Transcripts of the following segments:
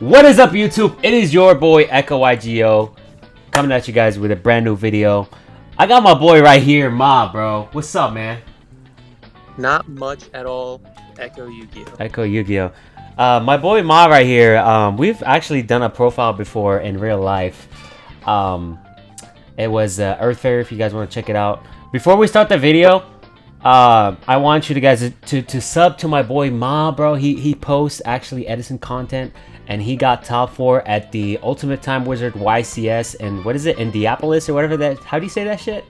What is up, YouTube? It is your boy echo-YGO coming at you guys with a brand new video. I got my boy right here, Ma, bro. What's up, man? Not much at all. Echo-YGO. Echo-YGO. My boy Ma right here. We've actually done a profile before in real life. It was Earth Fair. If you guys want to check it out. Before we start the video, I want you guys to sub to my boy Ma, bro. He posts actually Edison content, and he got top 4 at the Ultimate Time Wizard YCS, and what is it, Indianapolis or whatever that? How do you say that shit?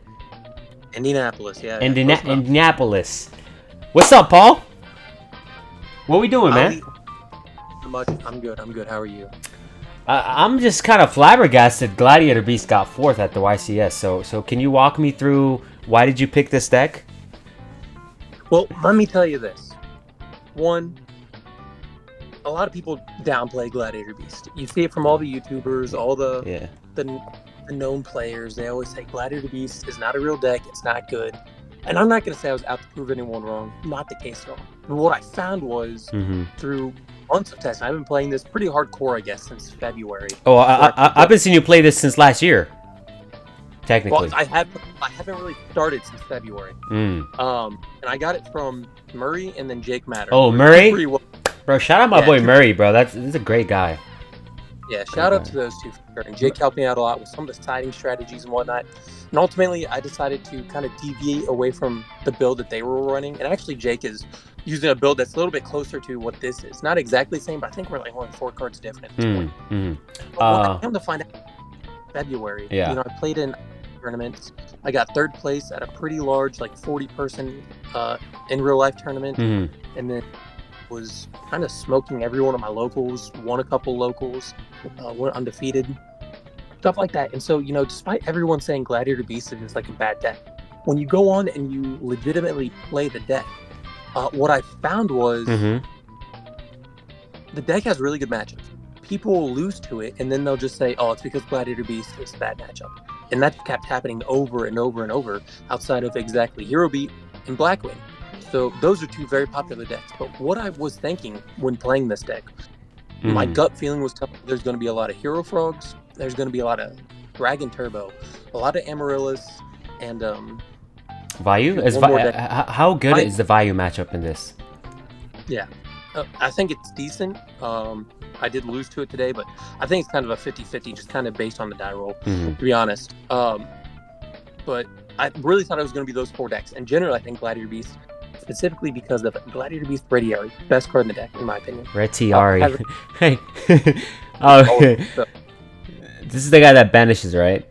Indianapolis, yeah. Indianapolis. What's up, Paul? What we doing, man? I'm good. How are you? I'm just kind of flabbergasted. Gladiator Beast got 4th at the YCS. So can you walk me through why did you pick this deck? Well, let me tell you this. One, a lot of people downplay Gladiator Beast. You see it from all the YouTubers, all the known players. They always say Gladiator Beast is not a real deck. It's not good. And I'm not going to say I was out to prove anyone wrong. Not the case at all. But what I found was through months of testing, I've been playing this pretty hardcore, I guess, since February. Oh, I've been seeing you play this since last year. Technically. Well, I haven't really started since February. And I got it from Murray and then Jake Matter. Oh, Murray? Bro, shout out my boy Murray, bro. That's a great guy. Yeah, shout out to those two. And Jake helped me out a lot with some of the siding strategies and whatnot. And ultimately, I decided to kind of deviate away from the build that they were running. And actually, Jake is using a build that's a little bit closer to what this is. Not exactly the same, but I think we're like only 4 cards different at this point. But I came to find out in February. Yeah. You know, I played in tournaments. I got 3rd place at a pretty large, like 40-person in real life tournament. And then was kind of smoking every one of my locals, won a couple locals, went undefeated, stuff like that. And so, you know, despite everyone saying Gladiator Beast is like a bad deck, when you go on and you legitimately play the deck, what I found was the deck has really good matchups. People will lose to it, and then they'll just say, oh, it's because Gladiator Beast is a bad matchup. And that kept happening over and over and over outside of exactly Hero Beat and Blackwing. So those are 2 very popular decks. But what I was thinking when playing this deck, my gut feeling was telling me there's going to be a lot of Hero Frogs, there's going to be a lot of Dragon Turbo, a lot of Amaryllis, and Vayu? How good is the Vayu matchup in this? Yeah, I think it's decent. I did lose to it today, but I think it's kind of a 50-50, just kind of based on the die roll, to be honest. But I really thought it was going to be those 4 decks. And generally, I think Gladiator Beast, specifically because of Gladiator Beast Retiari, best card in the deck, in my opinion. Retiari. Hey. Okay. This is the guy that banishes, right?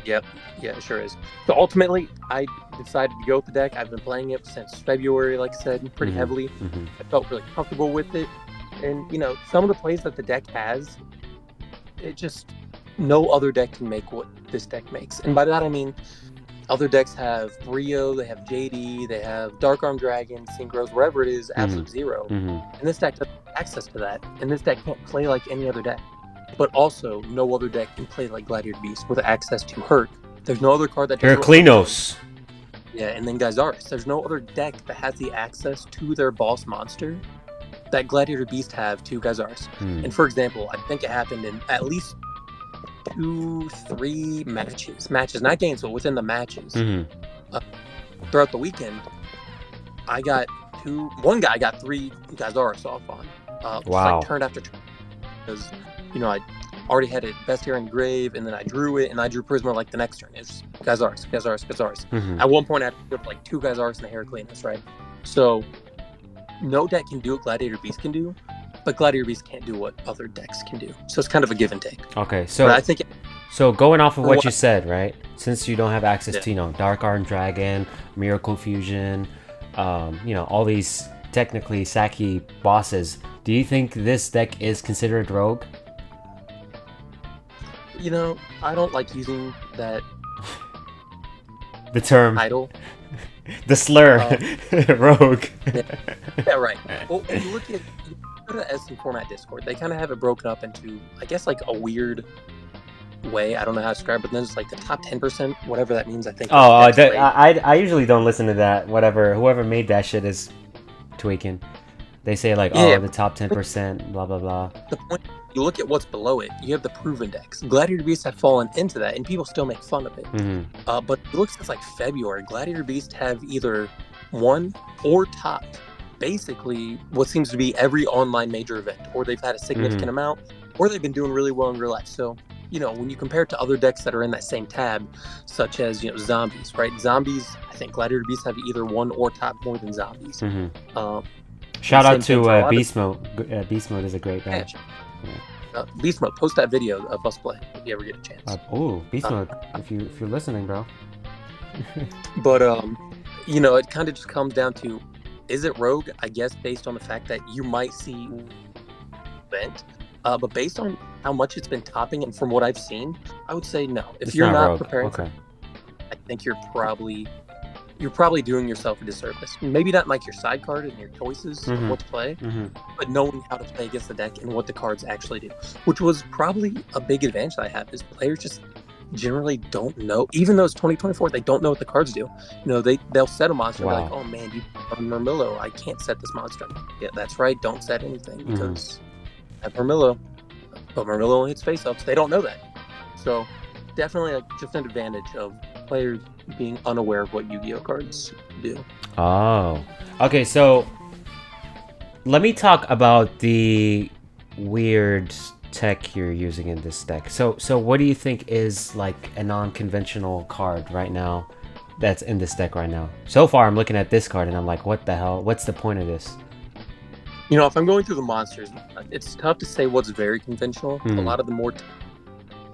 Yep. Yeah, it sure is. So ultimately, I decided to go with the deck. I've been playing it since February, like I said, pretty heavily. I felt really comfortable with it. And, you know, some of the plays that the deck has, it just, no other deck can make what this deck makes. And by that, I mean, other decks have Rio, they have JD, they have Dark Arm Dragon, Synchros, wherever it is, Absolute Zero. And this deck doesn't have access to that. And this deck can't play like any other deck. But also, no other deck can play like Gladiator Beast with access to Hurt. There's no other card that does Heraclinos. Yeah, and then Gyzaris. There's no other deck that has the access to their boss monster that Gladiator Beast have to Gyzaris. And for example, I think it happened in at least 2-3 matches, not games, but within the matches. Throughout the weekend, I got one guy got 3 Gyzaris off on. Wow. Like turn after turn. Because, you know, I already had it Best Here in Grave, and then I drew it, and I drew Prisma like the next turn. It's Gyzaris. At one point, I had to put like 2 Gyzaris and a Heraclinos, right? So, no deck can do what Gladiator Beast can do, but Gladiator Beast can't do what other decks can do. So it's kind of a give and take. Okay, so but I think going off of what you said, right? Since you don't have access to, you know, Dark Arm Dragon, Miracle Fusion, you know, all these technically Saki bosses, do you think this deck is considered rogue? You know, I don't like using that the term title. The slur. Rogue. Yeah, right. Well, if you look at the Edison format Discord, they kind of have it broken up into, I guess, like a weird way. I don't know how to describe it, but then it's like the top 10%, whatever that means, I think. I usually don't listen to that. Whoever made that shit is tweaking. They say like, Yeah, oh, the top 10%, blah blah blah. the point, you look at what's below it, you have the proven decks. Gladiator Beasts have fallen into that, and people still make fun of it. But it looks since like February, Gladiator Beasts have either won or topped basically what seems to be every online major event, or they've had a significant amount, or they've been doing really well in real life. So, when you compare it to other decks that are in that same tab, such as, zombies, right? Zombies, I think Gladiator Beasts have either won or topped more than zombies. Shout out same thing for a to lot of- Beast Mode. Beast Mode is a great badge. Beast Mode, post that video of us play if you ever get a chance. Oh, Beast Mode, if you're listening, bro. But it kind of just comes down to, is it rogue? I guess based on the fact that you might see event, but based on how much it's been topping and from what I've seen, I would say no. If you're not preparing for, I think you're probably doing yourself a disservice. Maybe not like your side card and your choices of what to play, but knowing how to play against the deck and what the cards actually do, which was probably a big advantage that I have, is players just generally don't know. Even though it's 2024, they don't know what the cards do. They'll set a monster, Wow. like, oh man, you have Murmillo, I can't set this monster. Yeah, that's right, don't set anything because I have Murmillo, but Murmillo only hits face-ups. They don't know that. So definitely just an advantage of players being unaware of what Yu-Gi-Oh cards do. Oh, okay. So let me talk about the weird tech you're using in this deck. So what do you think is like a non-conventional card right now that's in this deck right now? So far, I'm looking at this card and I'm like, what the hell? What's the point of this? If I'm going through the monsters, it's tough to say what's very conventional. A lot of the more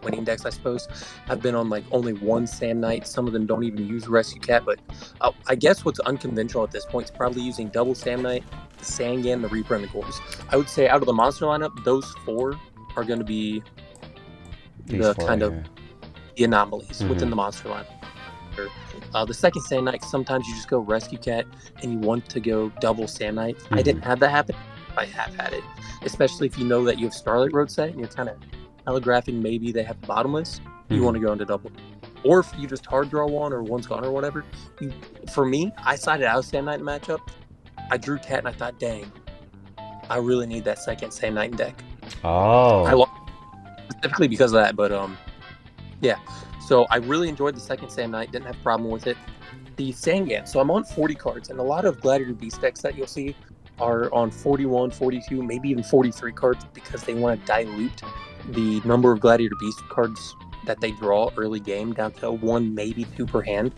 winning decks, I suppose, have been on like only one Sand Knight. Some of them don't even use Rescue Cat, but I guess what's unconventional at this point is probably using double Sand Knight, the Sangan, the Reaper, and the Gores. I would say out of the monster lineup, those four are going to be the anomalies within the monster lineup. The second Sand Knight, sometimes you just go Rescue Cat and you want to go double Sand Knight. I didn't have that happen. I have had it, especially if you know that you have Starlight Road set and you're kind of telegraphing maybe they have bottomless. You want to go into double, or if you just hard draw one or one's gone or whatever. For me, I sided out Sand Knight matchup. I drew Cat and I thought, dang, I really need that second Sand Knight deck. I lost specifically because of that, but yeah. So I really enjoyed the second Sand Knight. Didn't have a problem with it. The Sangan. So I'm on 40 cards, and a lot of Gladiator Beast decks that you'll see are on 41, 42, maybe even 43 cards because they want to dilute the number of Gladiator Beast cards that they draw early game down to 1, maybe 2 per hand.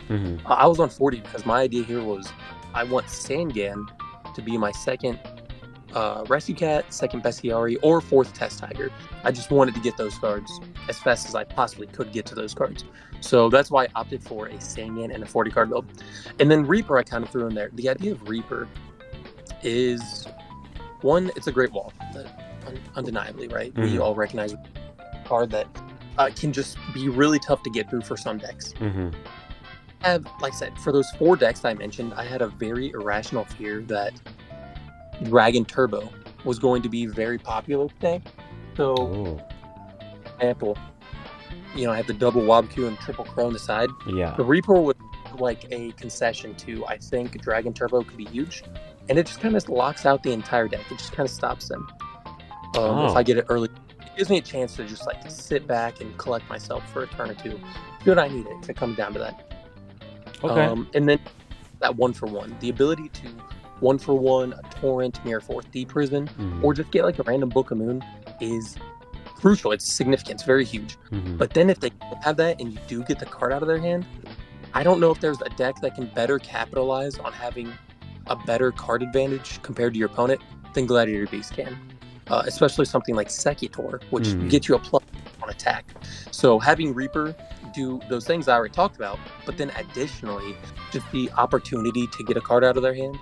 I was on 40 because my idea here was I want Sangan to be my second Rescue Cat, second Bestiari, or fourth Test Tiger. I just wanted to get those cards as fast as I possibly could get to those cards. So that's why I opted for a Sangan and a 40 card build. And then Reaper I kind of threw in there. The idea of Reaper is, one, it's a great wall, undeniably, right? We all recognize a card that can just be really tough to get through for some decks. Like I said, for those 4 decks I mentioned, I had a very irrational fear that Dragon Turbo was going to be very popular today. So, for example, I have the double Wabku and triple Crow on the side. Yeah. The Reaper was like a concession to, I think, Dragon Turbo could be huge. And it just kind of locks out the entire deck. It just kind of stops them. If I get it early, it gives me a chance to just like sit back and collect myself for a turn or two. Good, I need it if it comes down to that. Okay. And then that 1-for-1, the ability to 1-for-1 a Torrent, Mirror Force, Deep Prison, or just get like a random Book of Moon is crucial. It's significant. It's very huge. But then if they don't have that and you do get the card out of their hand, I don't know if there's a deck that can better capitalize on having a better card advantage compared to your opponent than Gladiator Beast can. Especially something like Secutor, which gets you a plus on attack. So having Reaper do those things I already talked about, but then additionally, just the opportunity to get a card out of their hand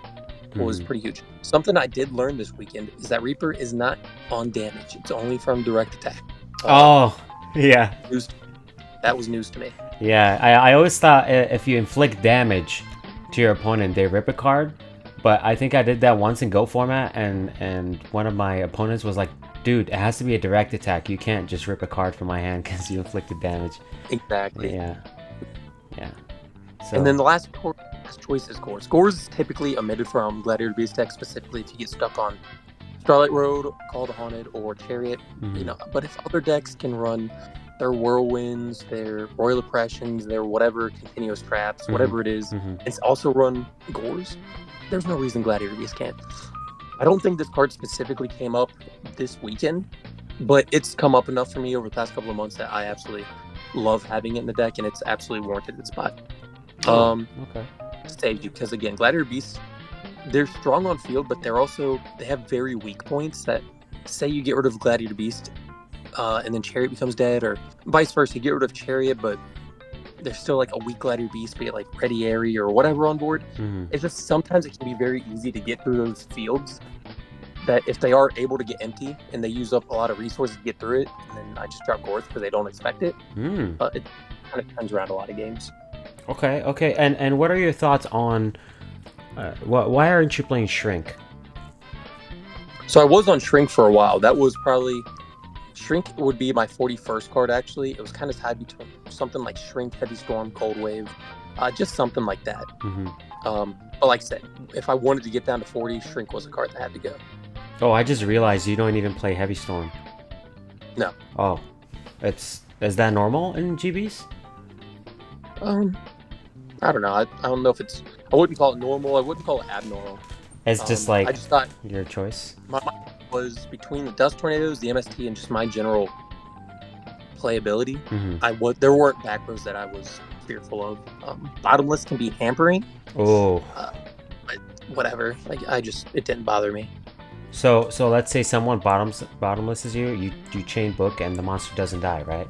was pretty huge. Something I did learn this weekend is that Reaper is not on damage. It's only from direct attack. Yeah. That was news to me. Yeah, I always thought if you inflict damage to your opponent, they rip a card. But I think I did that once in Go format, and one of my opponents was like, dude, it has to be a direct attack. You can't just rip a card from my hand because you inflicted damage. Exactly. Yeah. So. And then the last card best choice is Gores. Gores is typically omitted from Gladiator Beast deck, specifically if you get stuck on Starlight Road, Call the Haunted, or Chariot. But if other decks can run their Whirlwinds, their Royal Oppressions, their whatever continuous traps, whatever it is, it's also run Gores, there's no reason Gladiator Beast can't. I don't think this card specifically came up this weekend, but it's come up enough for me over the past couple of months that I absolutely love having it in the deck, and it's absolutely warranted its spot. Okay. Saved you because, again, Gladiator Beasts, they're strong on field, but they have very weak points that, say you get rid of Gladiator Beast and then Chariot becomes dead, or vice versa, you get rid of Chariot, but there's still like a weak Gladiator Beast, be it like Ready Airy or whatever on board. It's just sometimes it can be very easy to get through those fields that if they are able to get empty and they use up a lot of resources to get through it, and then I just drop Gorth because they don't expect it, it kind of turns around a lot of games. Okay. And what are your thoughts on why aren't you playing Shrink? So I was on Shrink for a while. That was probably... Shrink would be my 41st card, actually. It was kind of tied between something like Shrink, Heavy Storm, Cold Wave, just something like that. But like I said, if I wanted to get down to 40, Shrink was a card that had to go. Oh, I just realized you don't even play Heavy Storm. No. Oh, is that normal in GBs? I don't know. I don't know if it's... I wouldn't call it normal. I wouldn't call it abnormal. It's just like I just thought your choice. My mind was between the Dust Tornadoes, the MST, and just my general playability. There weren't back rows that I was fearful of. Bottomless can be hampering. Oh. But whatever. Like it didn't bother me. So let's say someone bottomlesses you chain book and the monster doesn't die, right?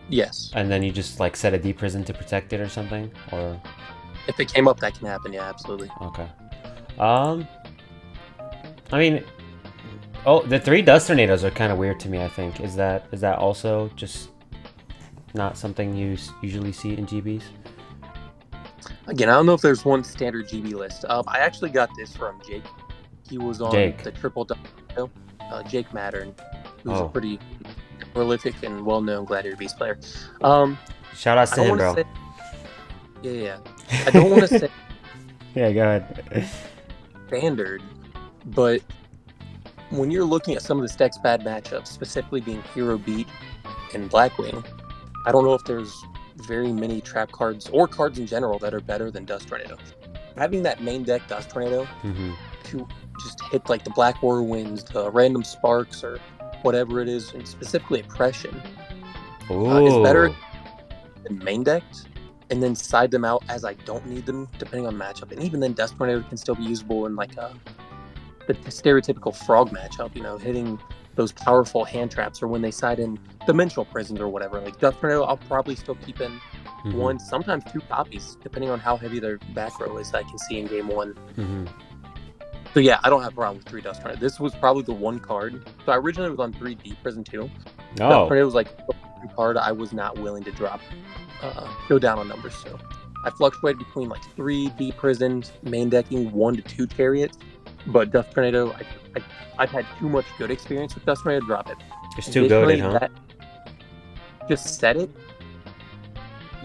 Yes. And then you just like set a deep prison to protect it or something, or if it came up, that can happen. Yeah, absolutely. Okay. I mean, the 3 Dust Tornadoes are kind of weird to me. I think is that also just not something you usually see in GBs? Again, I don't know if there's one standard GB list. I actually got this from Jake. He was on the Triple W. Jake Mattern, who's a pretty prolific and well-known Gladiator Beast player. Shout out to him, bro. Yeah. I don't want to say yeah, go ahead. Standard, but when you're looking at some of the deck's bad matchups, specifically being Hero Beat and Blackwing, I don't know if there's very many trap cards or cards in general that are better than Dust Tornado. Having that main deck Dust Tornado to just hit like the Black Whirlwinds, the random Sparks, or whatever it is, and specifically Oppression, is better than main decks. And then side them out as I don't need them, depending on matchup. And even then, Dust Tornado can still be usable in like the stereotypical Frog matchup, hitting those powerful hand traps, or when they side in Dimensional Prisons or whatever. Like Dust Tornado, I'll probably still keep in one, sometimes 2 copies, depending on how heavy their back row is that I can see in game 1. So yeah, I don't have a problem with 3 Dust Tornado. This was probably the one card. So I originally was on 3 Deep Prison 2. Dust Tornado was like the card I was not willing to drop. Go down on numbers, so I fluctuated between like 3 Deep Prisons, main decking 1 to 2 Chariots, but Dust Tornado, I've had too much good experience with Dust Tornado to drop it. It's too goated, huh? Just set it,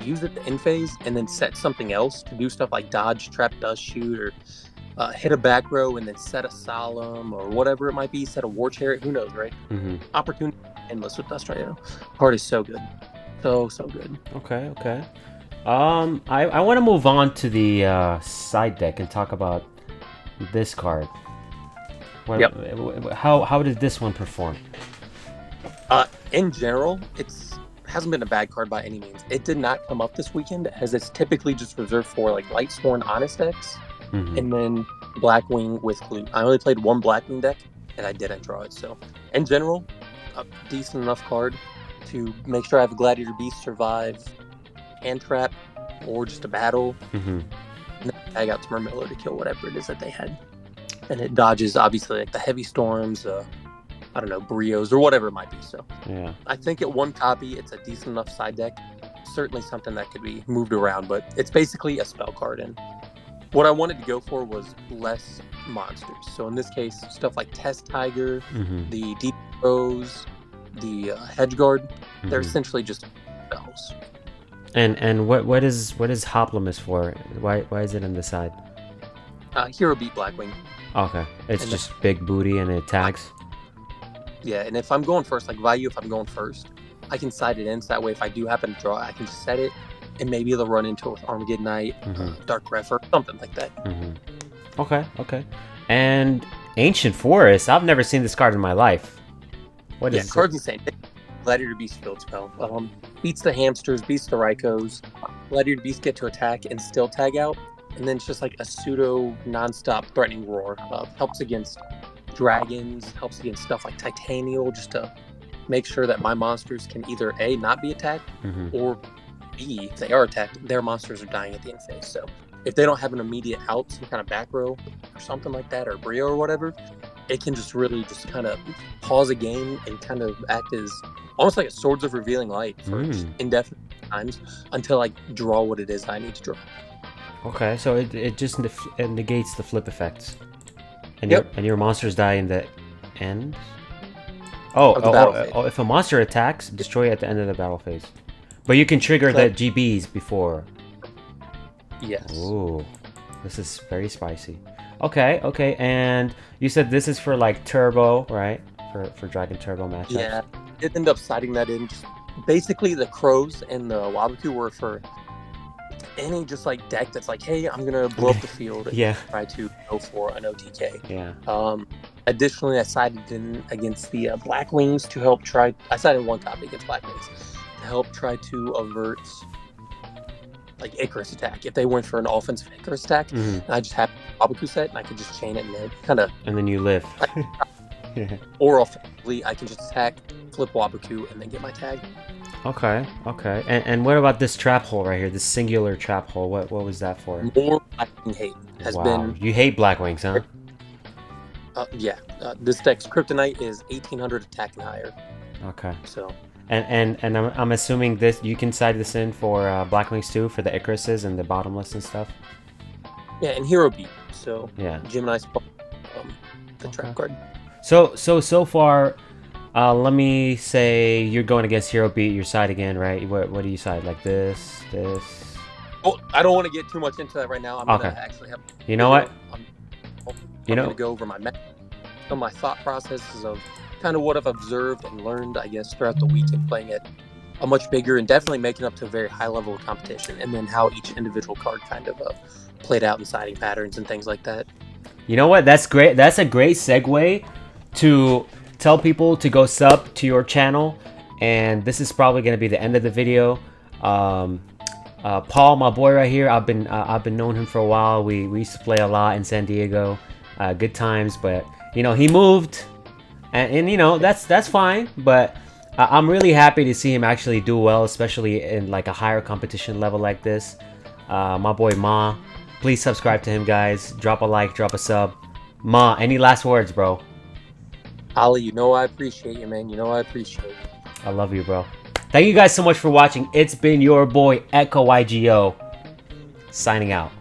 use it to end phase, and then set something else to do stuff like dodge, trap, dust shoot, or hit a back row and then set a Solemn or whatever it might be, set a War Chariot, who knows, right? Opportunity endless with Dust Tornado. Card is so good. So good. Okay. I want to move on to the side deck and talk about this card. How did this one perform? In general, it hasn't been a bad card by any means. It did not come up this weekend, as it's typically just reserved for like Lightsworn Honest decks, and then Blackwing with Clue. I only played 1 Blackwing deck, and I didn't draw it. So, in general, a decent enough card to make sure I have a Gladiator Beast survive, hand trap, or just a battle. And then tag out to Murmillo to kill whatever it is that they had. And it dodges, obviously, like the Heavy Storms, I don't know, Brios, or whatever it might be. So yeah, I think at 1 copy, it's a decent enough side deck. Certainly something that could be moved around, but it's basically a spell card. And what I wanted to go for was less monsters. So in this case, stuff like Test Tiger, the Deep Rose, the Hedgeguard, they're essentially just spells. And what is Hoplimus for? Why is it on the side? Hero beat Blackwing. Okay, it's And just big booty and it attacks. Yeah, and if I'm going first, like Value, if I'm going first, I can side it in. So that way, if I do happen to draw, I can just set it, and maybe they'll run into it with Armageddon Knight, Dark Refer, something like that. Okay. And Ancient Forest. I've never seen this card in my life. What is card's insane. Gladiator Beast field spell. Beats the hamsters, beats the Rykos. Gladiator Beast get to attack and still tag out, and then it's just like a pseudo non-stop threatening roar. Helps against dragons, helps against stuff like Titanial, just to make sure that my monsters can either A, not be attacked, or B, if they are attacked, their monsters are dying at the end phase. So if they don't have an immediate out, some kind of back row or something like that, or Brio or whatever, it can just really just kind of pause a game and kind of act as almost like a Swords of Revealing Light for indefinite times until I draw what it is I need to draw. Okay, so it just it negates the flip effects. And your monsters die in the end? If a monster attacks, destroy it at the end of the battle phase. But you can trigger the GBs before. Yes. Ooh, this is very spicy. Okay, and you said this is for like Turbo, right? For Dragon Turbo matchups. Yeah, it ended up siding that in. Just basically, the Crows and the Wabaku were for any just like deck that's like, hey, I'm gonna blow up the field and try to go for an OTK. Yeah. Additionally, I sided in against the Blackwings to help try. I sided one copy against Blackwings to help try to avert like Icarus attack. If they went for an offensive Icarus attack, and I just had Wabaku set, and I could just chain it and then kind of. And then you live. Or offensively, I can just attack, flip Wabaku, and then get my tag. Okay. And what about this trap hole right here? This singular trap hole. What was that for? More Blackwing hate has been. You hate Blackwings, huh? This deck's Kryptonite is 1800 attack and higher. Okay. So. And I'm assuming this you can side this in for Blackwings too, for the Icaruses and the bottomless and stuff. Yeah, and Hero Beat. So Gemini the trap card. So far, let me say you're going against Hero Beat. Your side again, right? What do you side? Like this? Oh, I don't want to get too much into that right now. I'm gonna actually have. You know what? I'm gonna go over my thought processes of kind of what I've observed and learned, I guess, throughout the week and playing at a much bigger and definitely making up to a very high level of competition, and then how each individual card kind of played out in siding patterns and things like that. You know what? That's great. That's a great segue to tell people to go sub to your channel, and this is probably going to be the end of the video. Paul, my boy right here, I've been knowing him for a while. We used to play a lot in San Diego, good times. But you know, he moved, and you know that's fine. But I'm really happy to see him actually do well, especially in like a higher competition level like this. My boy Ma, please subscribe to him, guys. Drop a like, drop a sub. Ma, any last words, bro? Ali, you know I appreciate you, man. You know I appreciate you. I love you, bro. Thank you guys so much for watching. It's been your boy, echo-YGO, signing out.